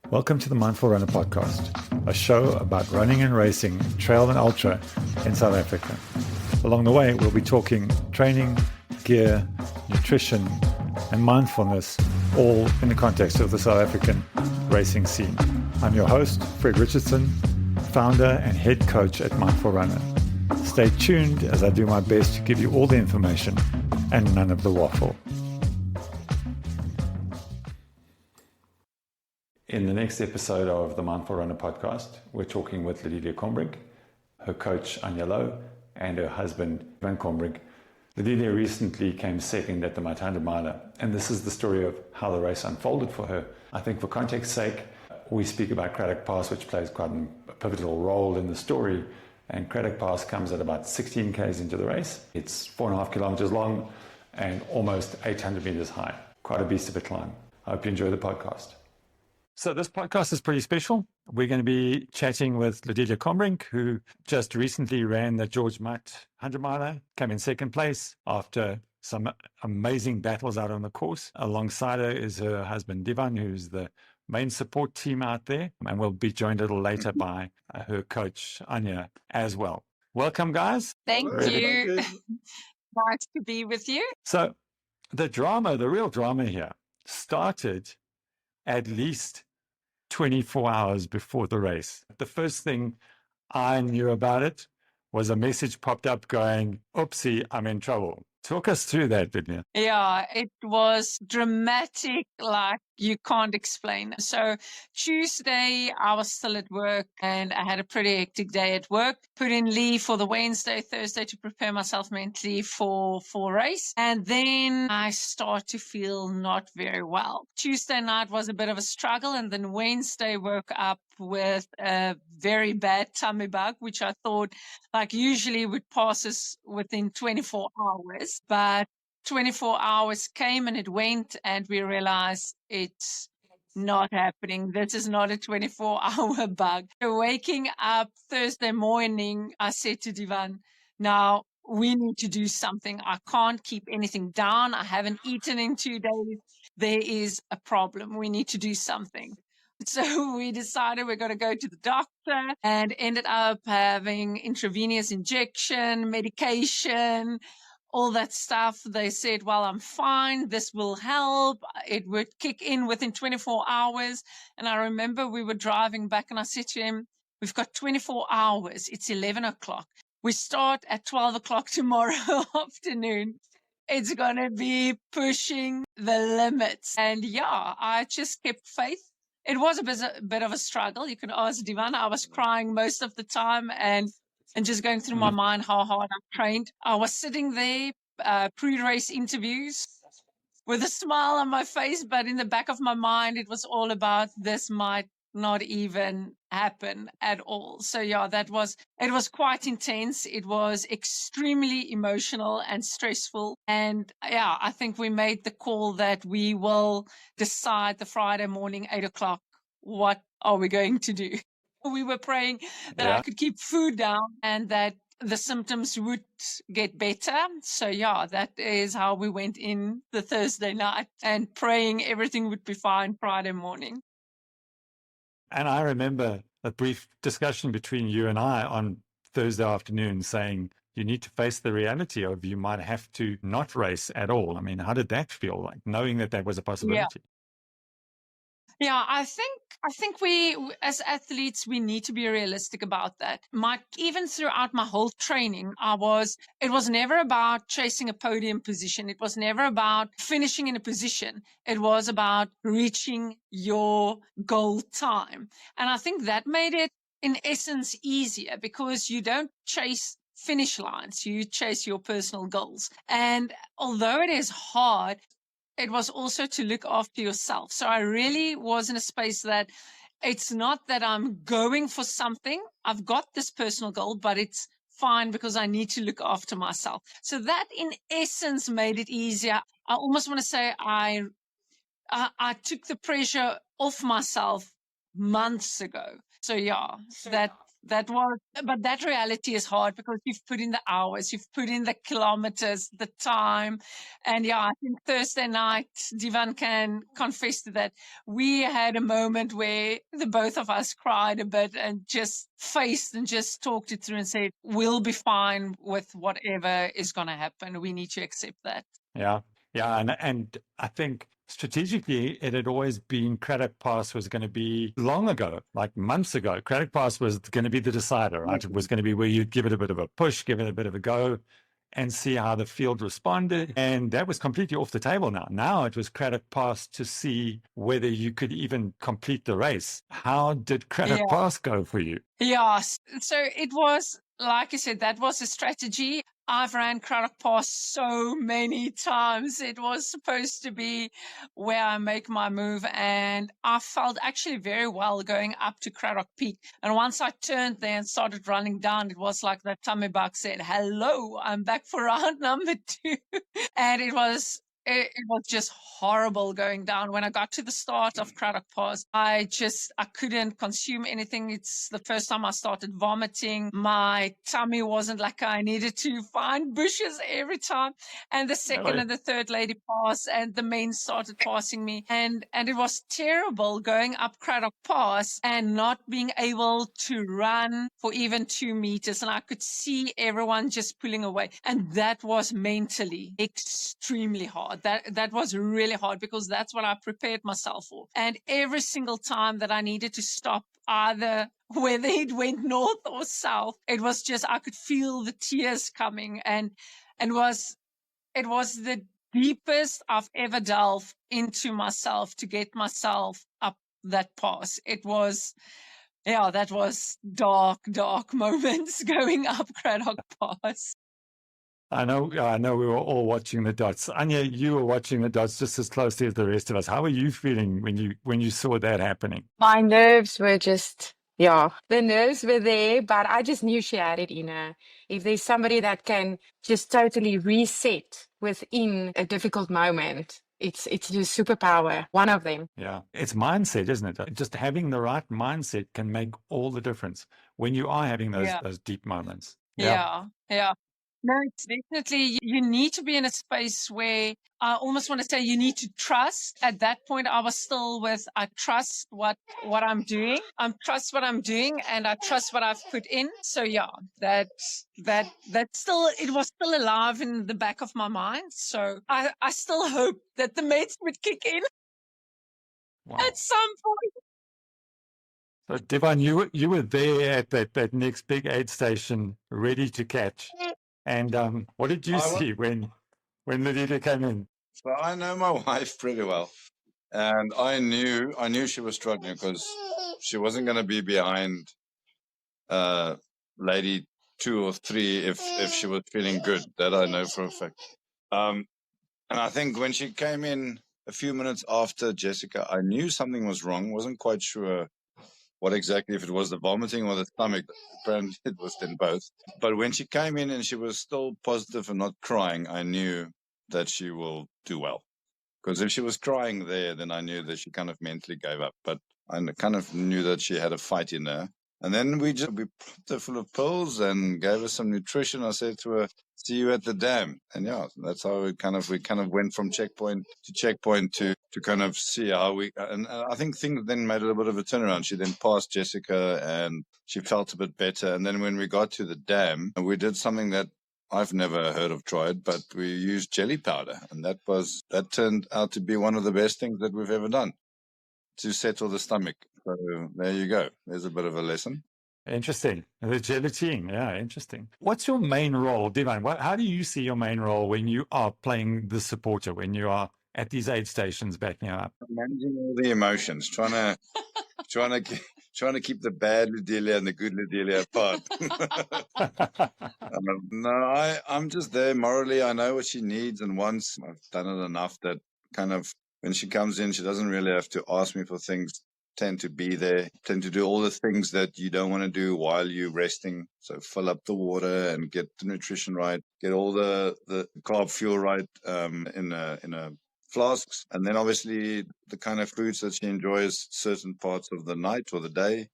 Welcome to the Mindful Runner podcast, a show about running and racing, trail and ultra in South Africa. Along the way, we'll be talking training, gear, nutrition, and mindfulness, all in the context of the South African racing scene. I'm your host, Fred Richardson, founder and head coach at Mindful Runner. Stay tuned as I do my best to give you all the information and none of the waffle. In the next episode of the Mindful Runner podcast, we're talking with Lodelia Kombrink, her coach Anja, and her husband Divan Kombrink. Lidia recently came second at the MUT 100 miler, and this is the story of how the race unfolded for her. I think for context's sake, we speak about Cradock Pass, which plays quite a pivotal role in the story, and Cradock Pass comes at about 16 k's into the race. It's 4.5 kilometers long and almost 800 meters high. Quite a beast of a climb. I hope you enjoy the podcast. So this podcast is pretty special. We're going to be chatting with Lodelia Kombrink, who just recently ran the George Mutt 100 miler, came in second place after some amazing battles out on the course. Alongside her is her husband Divan, who's the main support team out there, and we'll be joined a little later by her coach Anja as well. Welcome, guys. Thank you. Nice to be with you. So the real drama here started at least 24 hours before the race. The first thing I knew about it was a message popped up going, oopsie, I'm in trouble. Talk us through that, Lidia. Yeah, it was dramatic, like you can't explain. So Tuesday, I was still at work and I had a pretty hectic day at work. Put in leave for the Wednesday, Thursday to prepare myself mentally for race. And then I start to feel not very well. Tuesday night was a bit of a struggle. And then Wednesday woke up with a very bad tummy bug, which I thought like usually would pass us within 24 hours. But 24 hours came and it went, and we realized it's not happening. This is not a 24-hour bug. So waking up Thursday morning, I said to Divan, now we need to do something. I can't keep anything down. I haven't eaten in 2 days. There is a problem. We need to do something. So we decided we're going to go to the doctor and ended up having intravenous injection, medication, all that stuff. They said, well, I'm fine. This will help. It would kick in within 24 hours. And I remember we were driving back and I said to him, we've got 24 hours. It's 11 o'clock. We start at 12 o'clock tomorrow afternoon. It's going to be pushing the limits. And yeah, I just kept faith. It was a bit of a struggle. You can ask Divan. I was crying most of the time and just going through my mind how hard I trained. I was sitting there, pre-race interviews with a smile on my face, but in the back of my mind, it was all about this might not even happen at all. So yeah, it was quite intense. It was extremely emotional and stressful. And yeah, I think we made the call that we will decide the Friday morning, 8 o'clock, what are we going to do? We were praying that I could keep food down and that the symptoms would get better. So yeah, that is how we went in the Thursday night and praying everything would be fine Friday morning. And I remember a brief discussion between you and I on Thursday afternoon saying you need to face the reality of you might have to not race at all. I mean, how did that feel like, knowing that was a possibility? Yeah, I think we, as athletes, we need to be realistic about that. Even throughout my whole training, it was never about chasing a podium position. It was never about finishing in a position. It was about reaching your goal time. And I think that made it, in essence, easier because you don't chase finish lines. You chase your personal goals. And although it is hard, it was also to look after yourself. So I really was in a space that it's not that I'm going for something. I've got this personal goal, but it's fine because I need to look after myself. So that in essence made it easier. I almost want to say I took the pressure off myself months ago. So yeah, but that reality is hard because you've put in the hours, you've put in the kilometers, the time. And yeah, I think Thursday night, Divan can confess to that. We had a moment where the both of us cried a bit and just faced and just talked it through and said, we'll be fine with whatever is going to happen. We need to accept that. Yeah. Yeah. And I think strategically, it had always been Cradock Pass was going to be long ago, like months ago. Cradock Pass was going to be the decider, right? It was going to be where you'd give it a bit of a push, give it a bit of a go, and see how the field responded. And that was completely off the table now. Now it was Cradock Pass to see whether you could even complete the race. How did Cradock Pass go for you? Yes. So it was, like I said, that was a strategy. I've ran Cradock Pass so many times. It was supposed to be where I make my move, and I felt actually very well going up to Cradock Peak. And once I turned there and started running down, it was like that tummy bug said, hello, I'm back for round number 2. And it was just horrible going down. When I got to the start of Cradock Pass, I couldn't consume anything. It's the first time I started vomiting. My tummy wasn't like I needed to find bushes every time. And the second and the third lady passed, and the men started passing me. And it was terrible going up Cradock Pass and not being able to run for even 2 meters. And I could see everyone just pulling away. And that was mentally extremely hard. That was really hard because that's what I prepared myself for. And every single time that I needed to stop, either whether it went north or south, it was just, I could feel the tears coming. And it was the deepest I've ever delved into myself to get myself up that pass. It was, that was dark moments going up Cradock Pass. I know we were all watching the dots. Anja, you were watching the dots just as closely as the rest of us. How were you feeling when you saw that happening? My nerves were just, the nerves were there, but I just knew she had it in her. If there's somebody that can just totally reset within a difficult moment, it's just superpower, one of them. Yeah, it's mindset, isn't it? Just having the right mindset can make all the difference when you are having those deep moments. Yeah. No, it's definitely, you need to be in a space where I almost want to say you need to trust. At that point, I was still with, I trust what I'm doing. I trust what I'm doing, and I trust what I've put in. So that still, it was still alive in the back of my mind. So I still hope that the mates would kick in at some point. So Divan, you were there at that next big aid station, ready to catch. And what did you see when Lidia came in? So I know my wife pretty well, and I knew she was struggling because she wasn't going to be behind lady 2 or 3 if she was feeling good. That I know for a fact. And I think when she came in a few minutes after Jessica, I knew something was wrong. Wasn't quite sure what exactly, if it was the vomiting or the stomach. Apparently it was then both. But when she came in and she was still positive and not crying, I knew that she will do well. Because if she was crying there, then I knew that she kind of mentally gave up. But I kind of knew that she had a fight in her. And then we pumped her full of pills and gave her some nutrition. I said to her, see you at the dam. And that's how we kind of went from checkpoint to checkpoint to kind of see how and I think things then made a little bit of a turnaround. She then passed Jessica and she felt a bit better. And then when we got to the dam, we did something that I've never heard of tried, but we used jelly powder. And that turned out to be one of the best things that we've ever done to settle the stomach. So there you go. There's a bit of a lesson. Interesting. The gelatine. Yeah, interesting. What's your main role, Divan? How do you see your main role when you are playing the supporter, when you are at these aid stations backing up? Managing all the emotions, trying to keep the bad Lodelia and the good Lodelia apart. No, I'm just there morally. I know what she needs and wants. I've done it enough that kind of when she comes in, she doesn't really have to ask me for things. Tend to be there, tend to do all the things that you don't want to do while you're resting. So fill up the water and get the nutrition right, get all the carb fuel right in a flasks, and then obviously the kind of foods that she enjoys certain parts of the night or the day.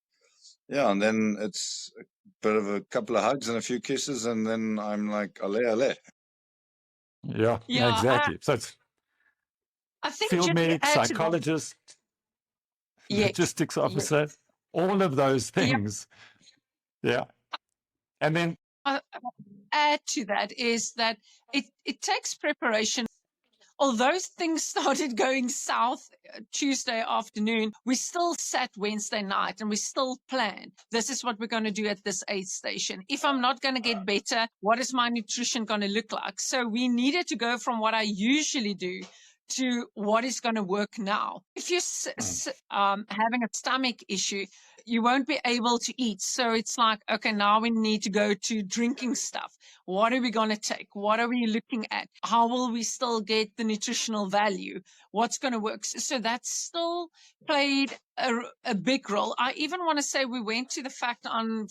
Yeah, and then it's a bit of a couple of hugs and a few kisses, and then I'm like, ale, ale. Yeah, Yeah, exactly. So it's I think field just to medic, add to that, psychologist, yes, logistics yes, officer, all of those yeah. things. Yeah. And then, Add to that is that it takes preparation. Although things started going south Tuesday afternoon, we still sat Wednesday night and we still planned. This is what we're going to do at this aid station. If I'm not going to get better, what is my nutrition going to look like? So we needed to go from what I usually do to what is going to work now. If you're having a stomach issue, you won't be able to eat. So it's like, okay, now we need to go to drinking stuff. What are we going to take? What are we looking at? How will we still get the nutritional value? What's going to work? So that still played a big role. I even want to say we went to the fact on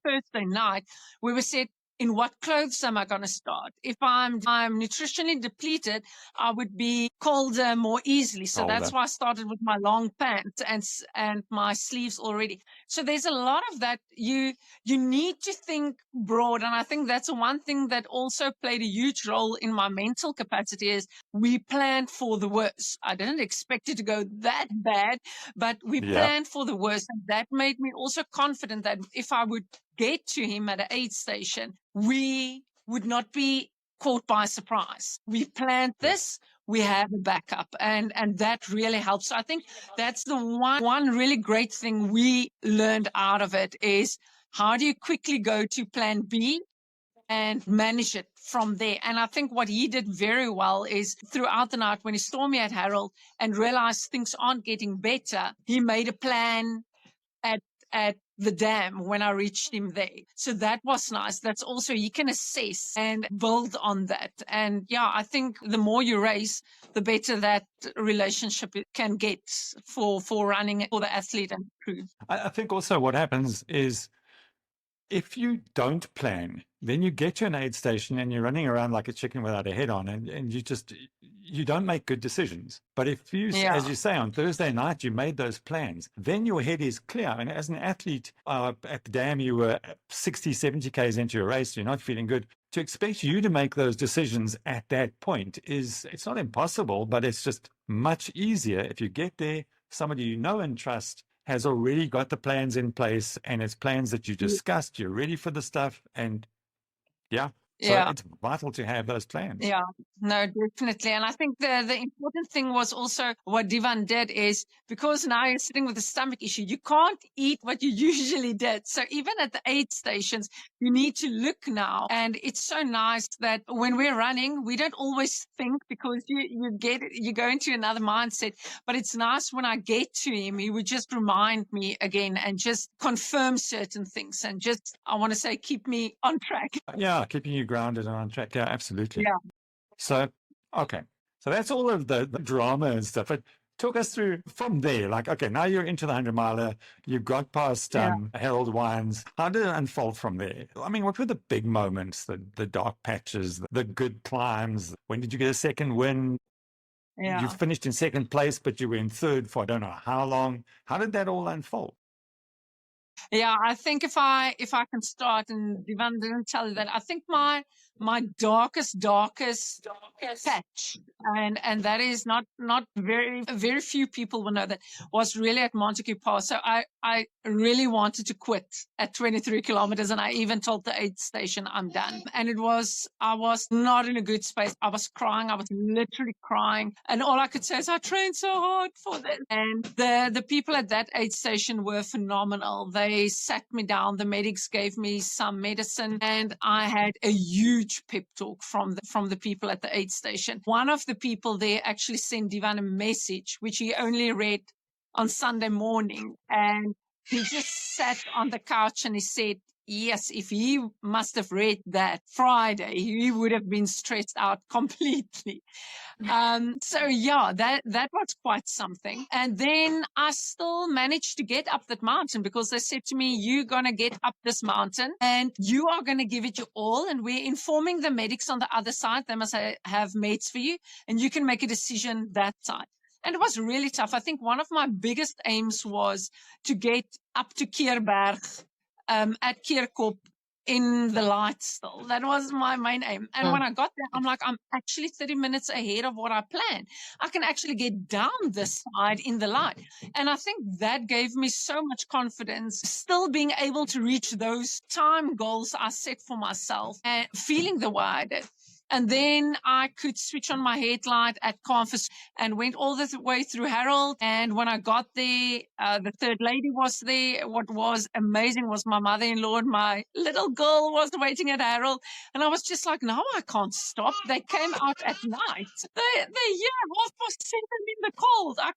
Thursday night where we said, in what clothes am I going to start? If I'm nutritionally depleted, I would be colder more easily. So that's why I started with my long pants and my sleeves already. So there's a lot of that. You need to think broad. And I think that's one thing that also played a huge role in my mental capacity is we planned for the worst. I didn't expect it to go that bad, but we planned for the worst. And that made me also confident that if I would get to him at an aid station, we would not be caught by surprise. We planned this, we have a backup, and that really helps. So I think that's the one really great thing we learned out of it is how do you quickly go to plan B and manage it from there. And I think what he did very well is throughout the night when he saw me at Harold and realized things aren't getting better, he made a plan at the dam when I reached him there. So that was nice. That's also, you can assess and build on that. And yeah, I think the more you race, the better that relationship it can get for running for the athlete and crew. I think also what happens is if you don't plan, then you get to an aid station and you're running around like a chicken without a head on, and you don't make good decisions. But if you, as you say, on Thursday night, you made those plans, then your head is clear. And as an athlete at the dam, you were 60, 70 Ks into your race, you're not feeling good. To expect you to make those decisions at that point it's not impossible, but it's just much easier if you get there, somebody you know and trust has already got the plans in place, and it's plans that you discussed, you're ready for the stuff, and so it's vital to have those plans. Yeah, no, definitely. And I think the important thing was also what Divan did is because now you're sitting with a stomach issue, you can't eat what you usually did. So even at the aid stations, you need to look now. And it's so nice that when we're running, we don't always think because you go into another mindset. But it's nice when I get to him, he would just remind me again and just confirm certain things and just, I want to say, keep me on track. Yeah, keeping you grounded and on track. Yeah, absolutely. Yeah. So, okay. So that's all of the drama and stuff. But talk us through from there. Like, okay, now you're into the 100-miler. You've got past Harold Wines. How did it unfold from there? I mean, what were the big moments, the dark patches, the good climbs? When did you get a second win? Yeah. You finished in second place, but you were in third for I don't know how long. How did that all unfold? Yeah, I think if I can start, and Divan didn't tell you that, I think my darkest patch, and that is not very few people will know that, was really at Montague Pass. So I really wanted to quit at 23 kilometers, and I even told the aid station I'm done. And I was not in a good space. I was crying. I was literally crying, and all I could say is I trained so hard for this. And the people at that aid station were phenomenal. They sat me down. The medics gave me some medicine, and I had a huge pep talk from the people at the aid station. One of the people there actually sent Divan a message, which he only read on Sunday morning. And he just sat on the couch and he said, yes, if he must have read that Friday, he would have been stressed out completely. So yeah, that was quite something. And then I still managed to get up that mountain because they said to me, you're going to get up this mountain and you are going to give it your all. And we're informing the medics on the other side. They must have meds for you and you can make a decision that side. And it was really tough. I think one of my biggest aims was to get up to Keerberg at Keerkop in the light still. That was my main aim. And when I got there, I'm like, I'm actually 30 minutes ahead of what I planned. I can actually get down this side in the light. And I think that gave me so much confidence, still being able to reach those time goals I set for myself and feeling the way I did. And then I could switch on my headlight at Canvas and went all the way through Harold. And when I got there, the third lady was there. What was amazing was my mother-in-law and my little girl was waiting at Harold. And I was just like, no, I can't stop. They came out at night. They're here, 7:30 in the cold. I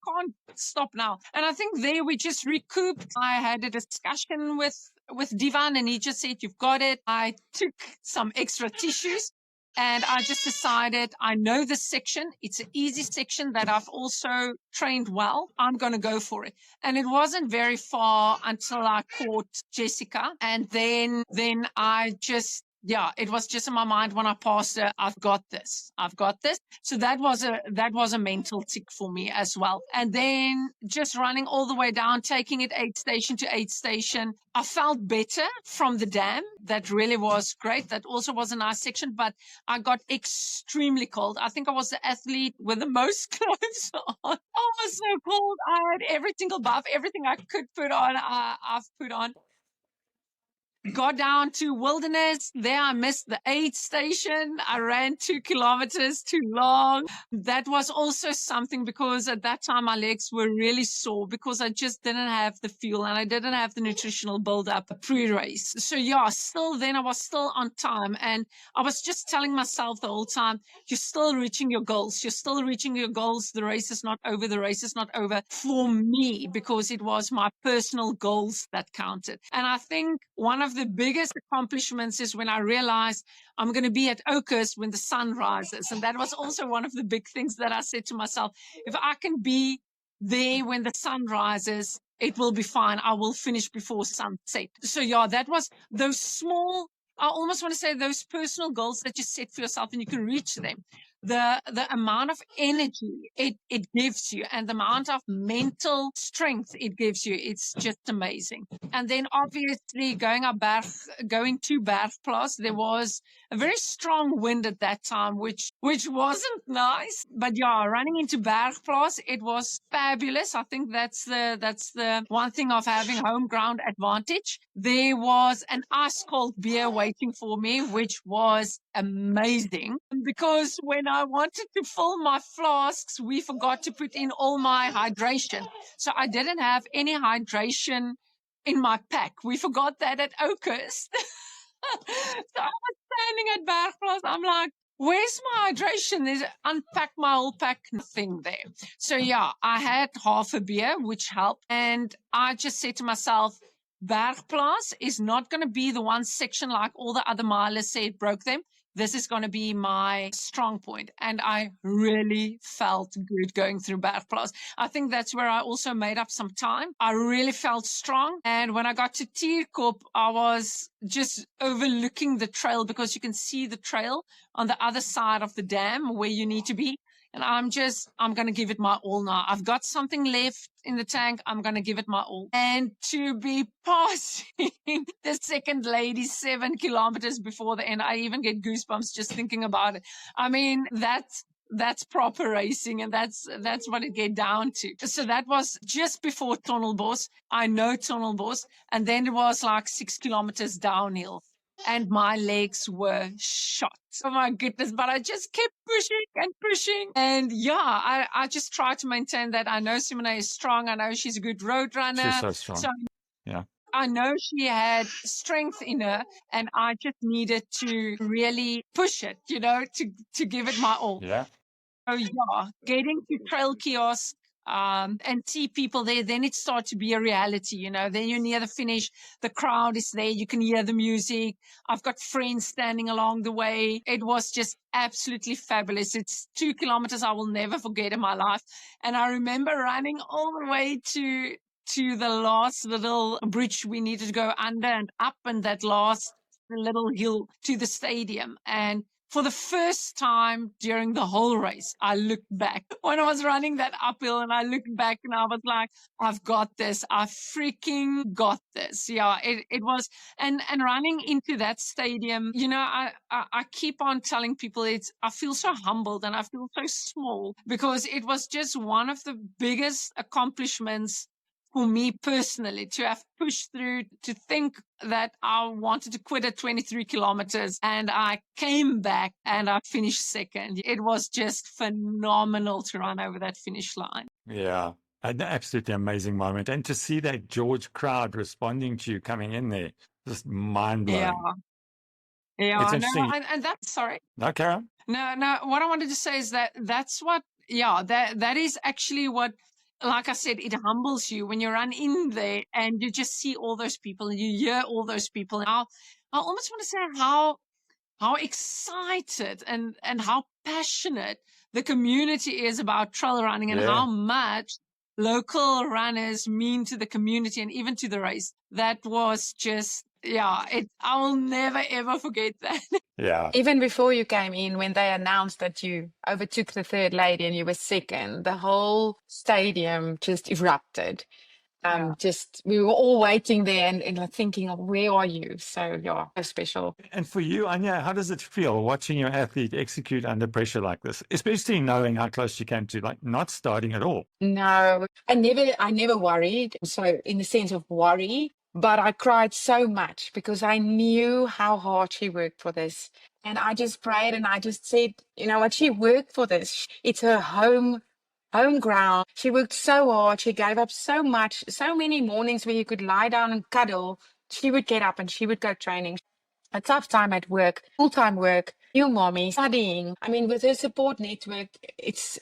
can't stop now. And I think there we just recouped. I had a discussion with Divan and he just said, you've got it. I took some extra tissues. And I just decided, I know this section. It's an easy section that I've also trained well. I'm going to go for it. And it wasn't very far until I caught Jessica. And then I just, it was just in my mind when I passed her, I've got this. So that was a mental tick for me as well. And then just running all the way down, taking it aid station to aid station. I felt better from the dam. That really was great. That also was a nice section, but I got extremely cold. I think I was the athlete with the most clothes on. I was so cold. I had every single buff, everything I could put on, I've put on. Got down to Wilderness. There I missed the aid station. I ran 2 kilometers too long. That was also something because at that time my legs were really sore because I just didn't have the fuel and I didn't have the nutritional build-up pre-race. So still then I was still on time and I was just telling myself the whole time, you're still reaching your goals. You're still reaching your goals. The race is not over. The race is not over for me because it was my personal goals that counted. And I think one of the biggest accomplishments is when I realized I'm going to be at Oakhurst when the sun rises. And that was also one of the big things that I said to myself, if I can be there when the sun rises, it will be fine. I will finish before sunset. So that was those small, I almost want to say those personal goals that you set for yourself and you can reach them. The amount of energy it gives you and the amount of mental strength it gives you, it's just amazing. And then obviously going to Bergplaats, there was a very strong wind at that time, which wasn't nice. But running into Bergplaats, it was fabulous. I think that's the one thing of having home ground advantage. There was an ice cold beer waiting for me, which was amazing because when I wanted to fill my flasks, we forgot to put in all my hydration. So I didn't have any hydration in my pack. We forgot that at Oakhurst. So I was standing at Bergplaats. I'm like, where's my hydration? There's unpack my whole pack, nothing there. So I had half a beer, which helped. And I just said to myself, Bergplaats is not going to be the one section like all the other milers said broke them. This is going to be my strong point. And I really felt good going through Bergplaats. I think that's where I also made up some time. I really felt strong. And when I got to Tierkop, I was just overlooking the trail because you can see the trail on the other side of the dam where you need to be. And I'm going to give it my all now. I've got something left in the tank. I'm going to give it my all. And to be passing the second lady 7 kilometers before the end, I even get goosebumps just thinking about it. I mean, that's proper racing and that's what it get down to. So that was just before Tunnelbos. I know Tunnelbos. And then it was like 6 kilometers downhill. And my legs were shot. Oh my goodness. But I just kept pushing and pushing. And I just tried to maintain that. I know Simone is strong. I know she's a good road runner. She's so strong. So I know she had strength in her and I just needed to really push it, to give it my all. Yeah. So getting to trail kiosk, and see people there, then it starts to be a reality, Then you're near the finish, the crowd is there, you can hear the music. I've got friends standing along the way. It was just absolutely fabulous. It's 2 kilometers I will never forget in my life. And I remember running all the way to the last little bridge we needed to go under and up and that last little hill to the stadium. And for the first time during the whole race, I looked back when I was running that uphill, and I looked back and I was like, I've got this. I freaking got this. Yeah, it was, and running into that stadium, I keep on telling people I feel so humbled and I feel so small, because it was just one of the biggest accomplishments for me personally, to have pushed through, to think that I wanted to quit at 23 kilometers, and I came back and I finished second. It was just phenomenal to run over that finish line. Yeah, an absolutely amazing moment. And to see that George crowd responding to you coming in there, just mind Yeah. blowing. Yeah, It's no, interesting. and that's, sorry. No, Karen? No, what I wanted to say is that's what, that is actually what, like I said, it humbles you when you run in there and you just see all those people and you hear all those people. And I almost want to say how excited and how passionate the community is about trail running, and how much local runners mean to the community and even to the race. That was just, I will never ever forget that. Yeah. Even before you came in, when they announced that you overtook the third lady and you were second, the whole stadium just erupted. We were all waiting there and like thinking, where are you? So so special. And for you, Anja, how does it feel watching your athlete execute under pressure like this, especially knowing how close you came to like not starting at all? No, I never worried. So in the sense of worry, but I cried so much because I knew how hard she worked for this. And I just prayed and I just said, you know what, she worked for this. It's her home ground. She worked so hard. She gave up so much, so many mornings where you could lie down and cuddle. She would get up and she would go training. A tough time at work, full-time work, new mommy, studying. I mean, with her support network, it's,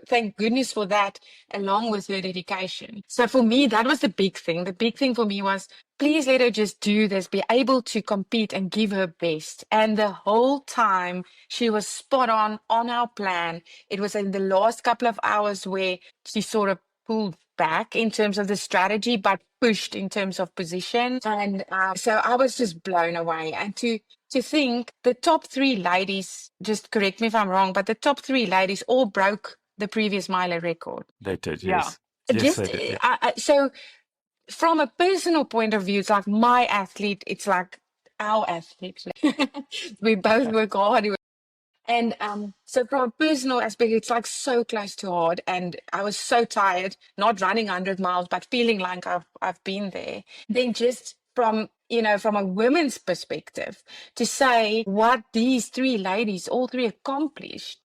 thank goodness for that, along with her dedication. So for me, that was the big thing. The big thing for me was, please let her just do this, be able to compete and give her best. And the whole time, she was spot on our plan. It was in the last couple of hours where she sort of pulled back in terms of the strategy, but pushed in terms of position. And so I was just blown away. And to think the top three ladies, just correct me if I'm wrong, but the top three ladies all broke the previous miler record. They did, Yeah. yes. Yes, they did, yeah. So from a personal point of view, it's like my athlete, it's like our athlete. We both work hard. And so from a personal aspect, it's like so close to hard. And I was so tired, not running 100 miles, but feeling like I've been there. Then just from a women's perspective, to say what these three ladies, all three accomplished.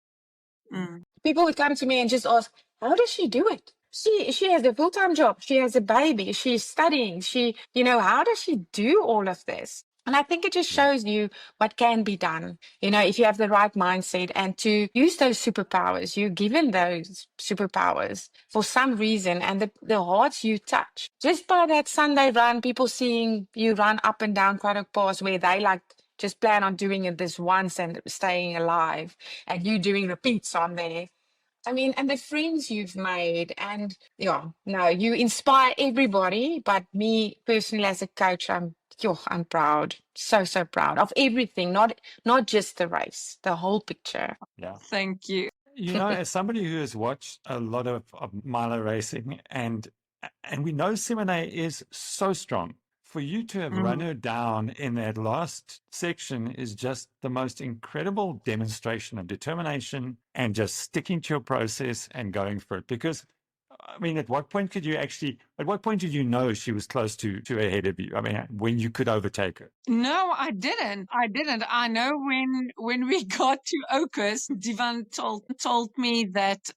People would come to me and just ask, how does she do it? She has a full-time job. She has a baby. She's studying. How does she do all of this? And I think it just shows you what can be done, if you have the right mindset and to use those superpowers. You're given those superpowers for some reason, and the hearts you touch. Just by that Sunday run, people seeing you run up and down Cradock Pass where they just plan on doing it this once and staying alive, and you doing repeats on there. I mean, and the friends you've made, and you inspire everybody. But me personally, as a coach, I'm proud, so proud of everything, not just the race, the whole picture. Yeah. Thank you. As somebody who has watched a lot of miler racing, and we know Simone is so strong. For you to have run her down in that last section is just the most incredible demonstration of determination and just sticking to your process and going for it. Because, I mean, at what point did you know she was close to ahead of you? I mean, when you could overtake her? No, I didn't. I know when we got to Oakhurst, Divan told me that,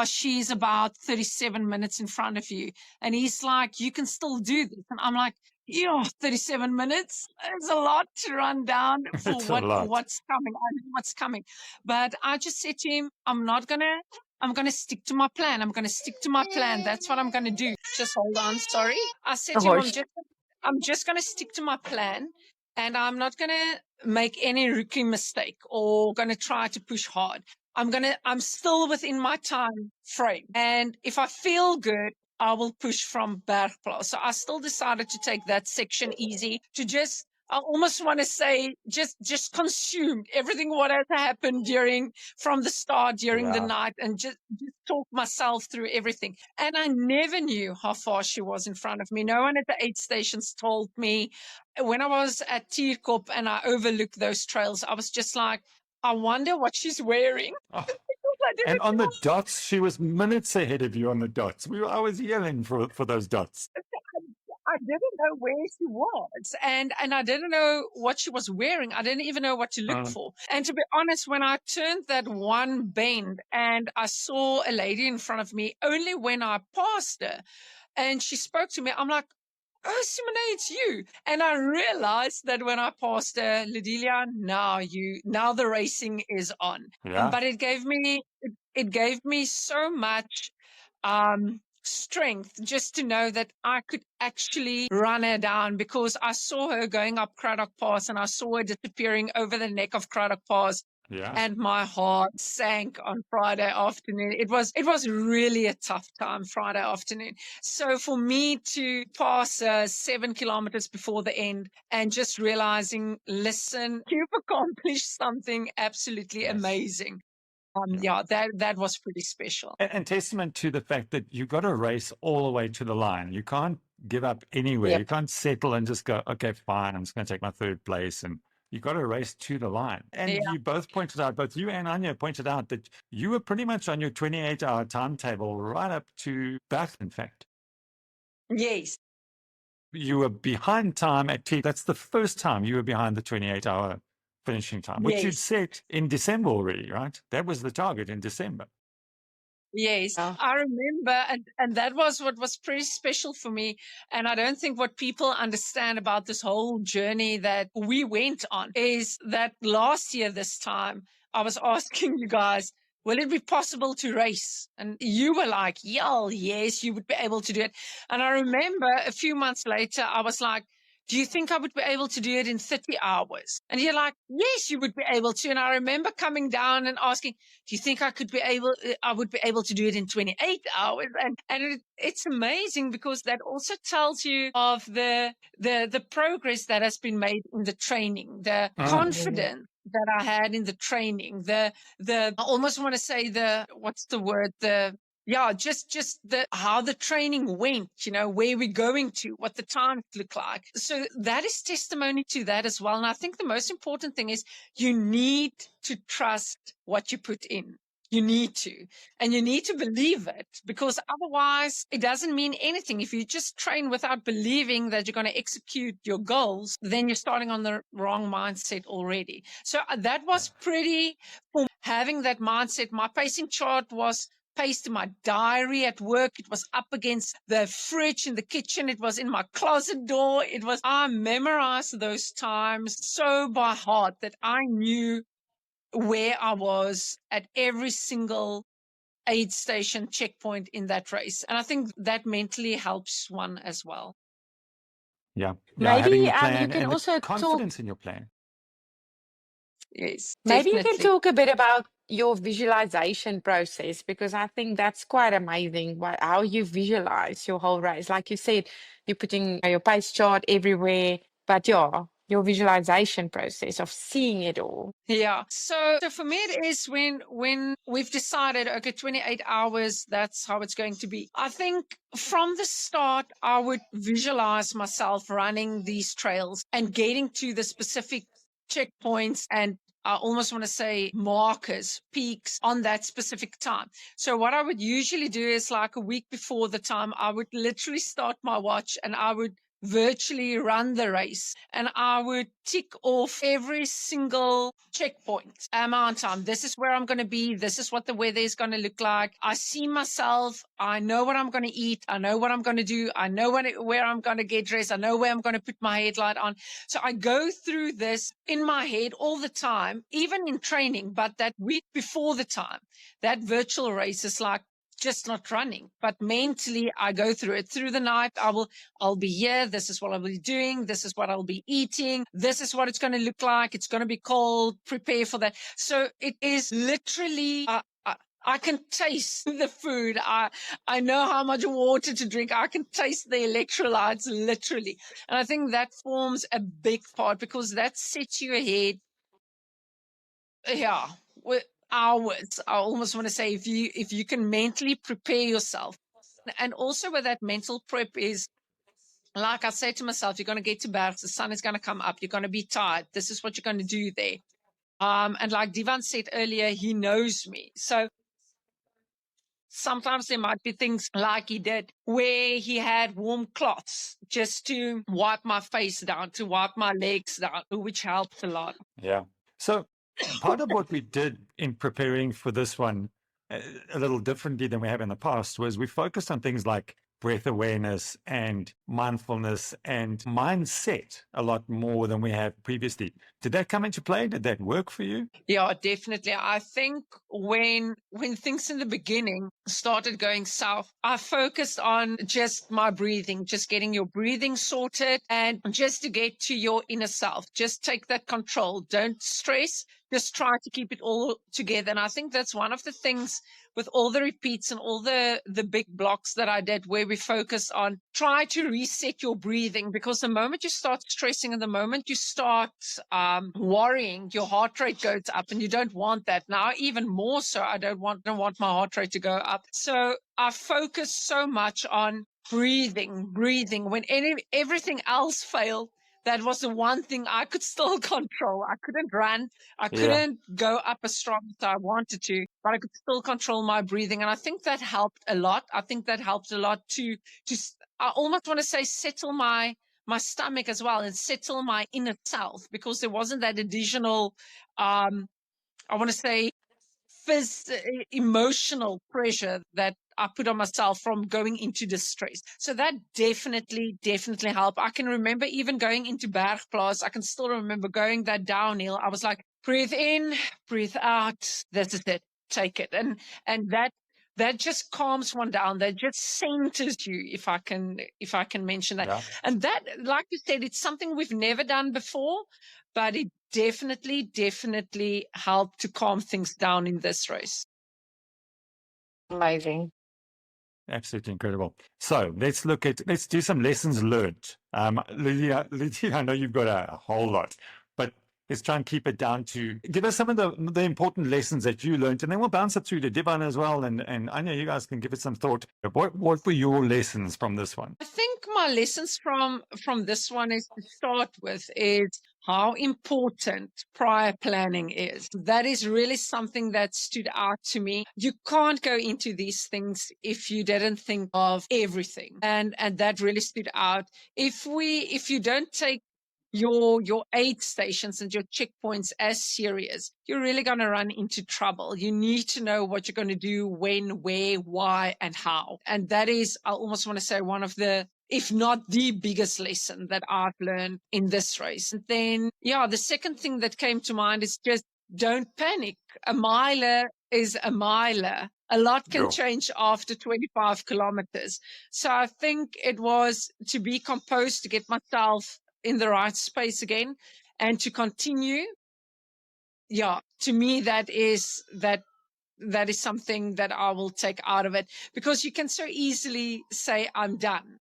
she's about 37 minutes in front of you. And he's like, you can still do this. And I'm like, 37 minutes? It's a lot to run down for It's a lot. what's coming. I know what's coming. But I just said to him, I'm going to stick to my plan. I'm going to stick to my plan. That's what I'm going to do. Just hold on. Sorry. I said to him, I'm just going to stick to my plan, and I'm not going to make any rookie mistake or going to try to push hard. I'm still within my time frame. And if I feel good, I will push from Bergplaats. So I still decided to take that section easy, to just I almost want to say just consumed everything what has happened from the start during the Yeah. night, and just talk myself through everything. And I never knew how far she was in front of me. No one at the aid stations told me. When I was at Tierkop and I overlooked those trails, I was just like, I wonder what she's wearing. Oh, I didn't and on the dots, she was minutes ahead of you on the dots. I was yelling for those dots. I didn't know where she was, and I didn't know what she was wearing. I didn't even know what to look for. And to be honest, when I turned that one bend and I saw a lady in front of me, only when I passed her and she spoke to me, I'm like, "Oh, Simone, it's you." And I realized that when I passed her, Lodelia, now the racing is on. Yeah. But it gave me so much strength just to know that I could actually run her down, because I saw her going up Cradock Pass and I saw her disappearing over the neck of Cradock Pass. Yeah. And my heart sank on Friday afternoon. It was really a tough time Friday afternoon. So for me to pass 7 kilometers before the end and just realizing, listen, you've accomplished something absolutely Yes. amazing. Yeah. That was pretty special. And testament to the fact that you've got to race all the way to the line. You can't give up anywhere. Yep. You can't settle and just go, okay, fine, I'm just going to take my third place. And you've got to race to the line. And Yeah. you both pointed out, both you and Anja pointed out, that you were pretty much on your 28-hour timetable right up to Bath, in fact. Yes. You were behind time at T. That's the first time you were behind the 28-hour finishing time, which you'd Yes. set in December already, right? That was the target in December. Yes, Yeah. I remember, and that was what was pretty special for me. And I don't think what people understand about this whole journey that we went on is that last year, this time, I was asking you guys, will it be possible to race? And you were like, yes, you would be able to do it. And I remember a few months later, I was like, do you think I would be able to do it in 30 hours? And you're like, yes, you would be able to. And I remember coming down and asking, do you think I would be able to do it in 28 hours? And it's amazing, because that also tells you of the progress that has been made in the training, the confidence that I had in the training, I almost want to say what's the word? Just how the training went, where we're going to, what the times look like. So that is testimony to that as well. And I think the most important thing is you need to trust what you put in. You need to. And you need to believe it, because otherwise it doesn't mean anything. If you just train without believing that you're going to execute your goals, then you're starting on the wrong mindset already. So that was pretty, for having that mindset. My pacing chart was pasted in my diary at work. It was up against the fridge in the kitchen. It was in my closet door. I memorized those times so by heart that I knew where I was at every single aid station checkpoint in that race. And I think that mentally helps one as well. Yeah. Maybe, having the you plan can and also the talk. confidence in your plan. Yes, Maybe you can definitely. talk a bit about your visualization process, because I think that's quite amazing how you visualize your whole race. Like you said, you're putting your pace chart everywhere, but your visualization process of seeing it all. Yeah. So for me, it is when we've decided, okay, 28 hours, that's how it's going to be. I think from the start, I would visualize myself running these trails and getting to the specific checkpoints, and I almost want to say markers, peaks on that specific time. So what I would usually do is, like a week before the time, I would literally start my watch and I would virtually run the race, and I would tick off every single checkpoint. Am I on time? This is where I'm going to be. This is what the weather is going to look like. I see myself. I know what I'm going to eat. I know what I'm going to do. I know where I'm going to get dressed. I know where I'm going to put my headlight on. So I go through this in my head all the time, even in training. But that week before the time, that virtual race is like just not running, but mentally I go through it through the night. I'll be here. This is what I'll be doing. This is what I'll be eating. This is what it's going to look like. It's going to be cold. Prepare for that. So it is literally, I can taste the food. I know how much water to drink. I can taste the electrolytes literally. And I think that forms a big part because that sets you ahead. Yeah, with hours. I almost want to say if you can mentally prepare yourself. And also with that mental prep is like I say to myself, you're going to get to Bergs, the sun is going to come up, you're going to be tired. This is what you're going to do there. And like Divan said earlier, he knows me. So sometimes there might be things like he did where he had warm cloths just to wipe my face down, to wipe my legs down, which helped a lot. Yeah. So part of what we did in preparing for this one a little differently than we have in the past was we focused on things like breath awareness and mindfulness and mindset a lot more than we have previously. Did that come into play? Did that work for you? Yeah, definitely. I think when things in the beginning started going south, I focused on just my breathing, just getting your breathing sorted and just to get to your inner self. Just take that control. Don't stress. Just try to keep it all together. And I think that's one of the things with all the repeats and all the big blocks that I did where we focus on try to reset your breathing, because the moment you start stressing and the moment you start worrying, your heart rate goes up and you don't want that. Now, even more so, I don't want my heart rate to go up. So I focus so much on breathing. When everything else failed, that was the one thing I could still control. I couldn't run. I couldn't go up as strong as I wanted to, but I could still control my breathing. And I think that helped a lot. I think that helped a lot to I almost want to say settle my stomach as well and settle my inner self, because there wasn't that additional, I want to say, emotional pressure that I put on myself from going into distress. So that definitely helped. I can remember even going into Bergplaats. I can still remember going that downhill. I was like, breathe in, breathe out. This is it. Take it. And that just calms one down. That just centers you, if I can mention that. Yeah. And that, like you said, it's something we've never done before, but it definitely helped to calm things down in this race. Amazing. Absolutely incredible. So let's do some lessons learned. Lydia, I know you've got a whole lot, but let's try and keep it down to give us some of the important lessons that you learned, and then we'll bounce it through to Divan as well. And Anja, you guys can give it some thought. What were your lessons from this one? I think my lessons from this one is to start with is how important prior planning is. That is really something that stood out to me. You can't go into these things if you didn't think of everything. And that really stood out. If you don't take your aid stations and your checkpoints as serious, you're really going to run into trouble. You need to know what you're going to do, when, where, why, and how. And that is, I almost want to say, one of the, if not the biggest lesson that I've learned in this race. And then, the second thing that came to mind is just don't panic. A miler is a miler. A lot can change after 25 kilometers. So I think it was to be composed, to get myself in the right space again and to continue. To me, that is something that I will take out of it, because you can so easily say, I'm done.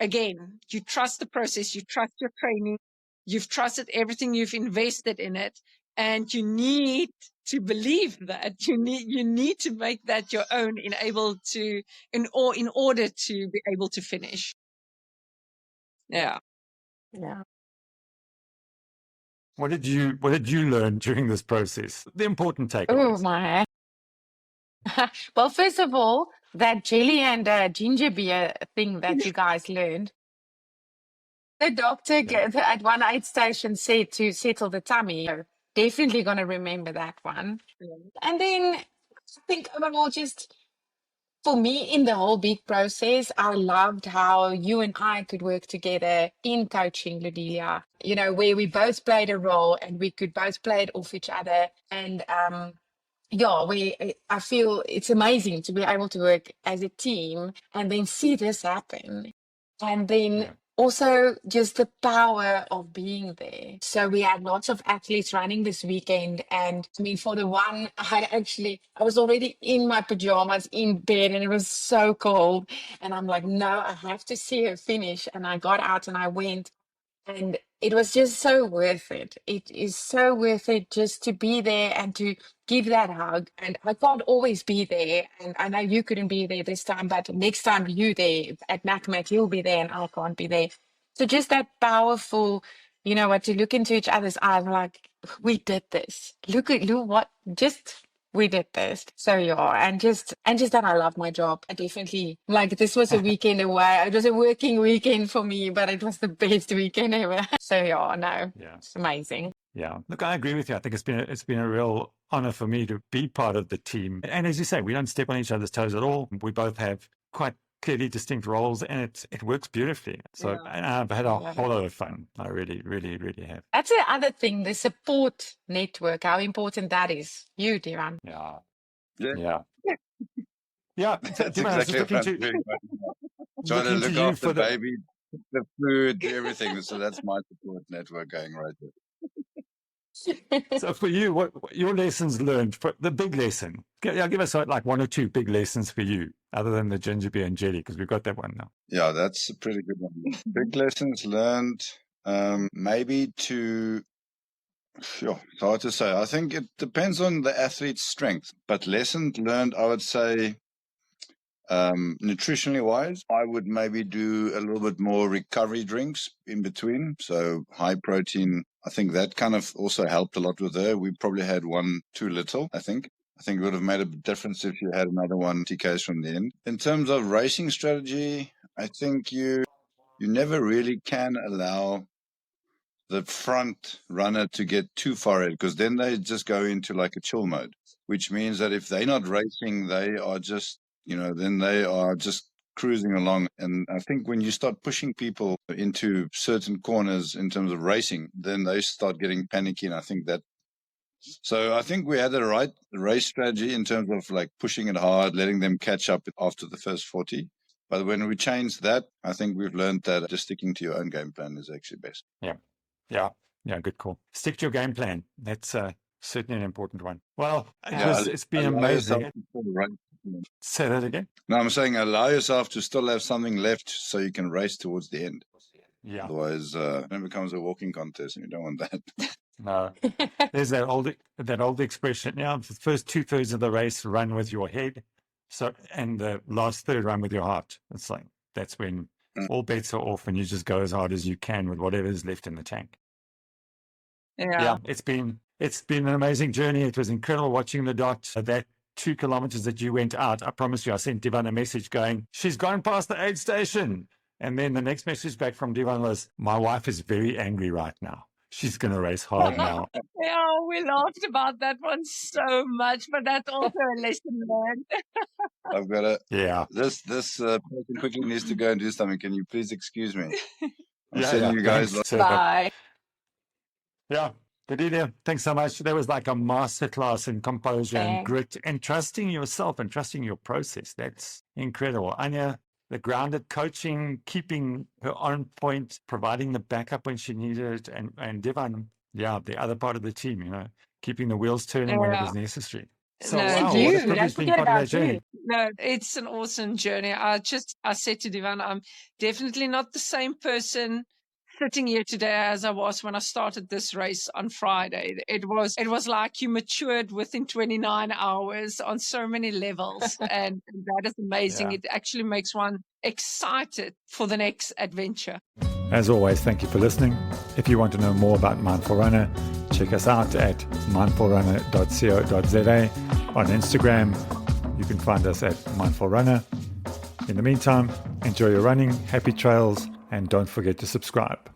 Again, you trust the process, you trust your training, you've trusted everything, you've invested in it, and you need to believe that. You need to make that your own in order to be able to finish. Yeah. What did you learn during this process? The important Oh takeaways. my. Well, first of all, that jelly and ginger beer thing that you guys learned. The doctor at one aid station said to settle the tummy. Definitely going to remember that one. Yeah. And then I think overall, just for me in the whole big process, I loved how you and I could work together in coaching Lodelia, where we both played a role and we could both play it off each other. And I feel it's amazing to be able to work as a team and then see this happen. And then also just the power of being there. So we had lots of athletes running this weekend. And I mean, for the one, I was already in my pajamas in bed and it was so cold. And I'm like, no, I have to see her finish. And I got out and I went. And it was just so worth it. It is so worth it just to be there and to give that hug. And I can't always be there. And I know you couldn't be there this time, but next time you there at NACMAC, you'll be there and I can't be there. So just that powerful, you know what, to look into each other's eyes like, we did this. Look what just we did this. So yeah, and just that I love my job. I definitely like this was a weekend away. It was a working weekend for me, but it was the best weekend ever. So yeah, no, Yeah. it's amazing. Yeah. Look, I agree with you. I think it's been a real honor for me to be part of the team. And as you say, we don't step on each other's toes at all. We both have quite clearly distinct roles and it works beautifully. So and I've had a whole lot of fun. I really, really, really have. That's the other thing, the support network, how important that is. You, Divan. Yeah. Yeah. Yeah. Yeah. That's Divan, I was exactly just what I'm looking doing right now. Trying to looking look to you after for the baby, the food, everything. So that's my support network going right there. So for you, what your lessons learned, for the big lesson? Give us like one or two big lessons for you, other than the ginger beer and jelly, because we've got that one now. Yeah, that's a pretty good one. Big lessons learned, maybe to, sure, it's hard to say. I think it depends on the athlete's strength, but lessons learned, I would say, nutritionally wise, I would maybe do a little bit more recovery drinks in between. So high protein. I think that kind of also helped a lot with her. We probably had one too little, I think. I think it would have made a difference if you had another one TKs from the end. In terms of racing strategy, I think you never really can allow the front runner to get too far ahead, because then they just go into like a chill mode, which means that if they're not racing, they are just, then they are just cruising along. And I think when you start pushing people into certain corners in terms of racing, then they start getting panicky. And I think so I think we had the right race strategy in terms of like pushing it hard, letting them catch up after the first 40. But when we changed that, I think we've learned that just sticking to your own game plan is actually best. Yeah, good call. Stick to your game plan. That's certainly an important one. Well, it's been amazing. Say that again? No, I'm saying allow yourself to still have something left so you can race towards the end. Yeah. Otherwise, then it becomes a walking contest and you don't want that. No. There's that old expression. Yeah, the first 2/3 of the race, run with your head. And the last third, run with your heart. It's like, that's when all bets are off and you just go as hard as you can with whatever is left in the tank. Yeah, it's been an amazing journey. It was incredible watching the dot. That 2 kilometers that you went out, I promise you, I sent Divan a message going, she's gone past the aid station. And then the next message back from Divan was, my wife is very angry right now. She's going to race hard now. Yeah, we laughed about that one so much, but that's also a lesson learned. I've got to. Yeah. This person quickly needs to go and do something. Can you please excuse me? I'm Yeah, sending you guys. Bye. Yeah. Lidia, thanks so much. That was like a masterclass in composure and grit and trusting yourself and trusting your process. That's incredible. Anja, the grounded coaching, keeping her on point, providing the backup when she needed it, and Divan, the other part of the team, keeping the wheels turning when it was necessary. So, No, wow, you, what a privilege being part of that journey. No, it's an awesome journey. I said to Divan, I'm definitely not the same person sitting here today as I was when I started this race on Friday. It was like you matured within 29 hours on so many levels. And that is amazing. Yeah. It actually makes one excited for the next adventure. As always, thank you for listening. If you want to know more about Mindful Runner, check us out at mindfulrunner.co.za. On Instagram, you can find us at Mindful Runner. In the meantime, enjoy your running, happy trails, and don't forget to subscribe.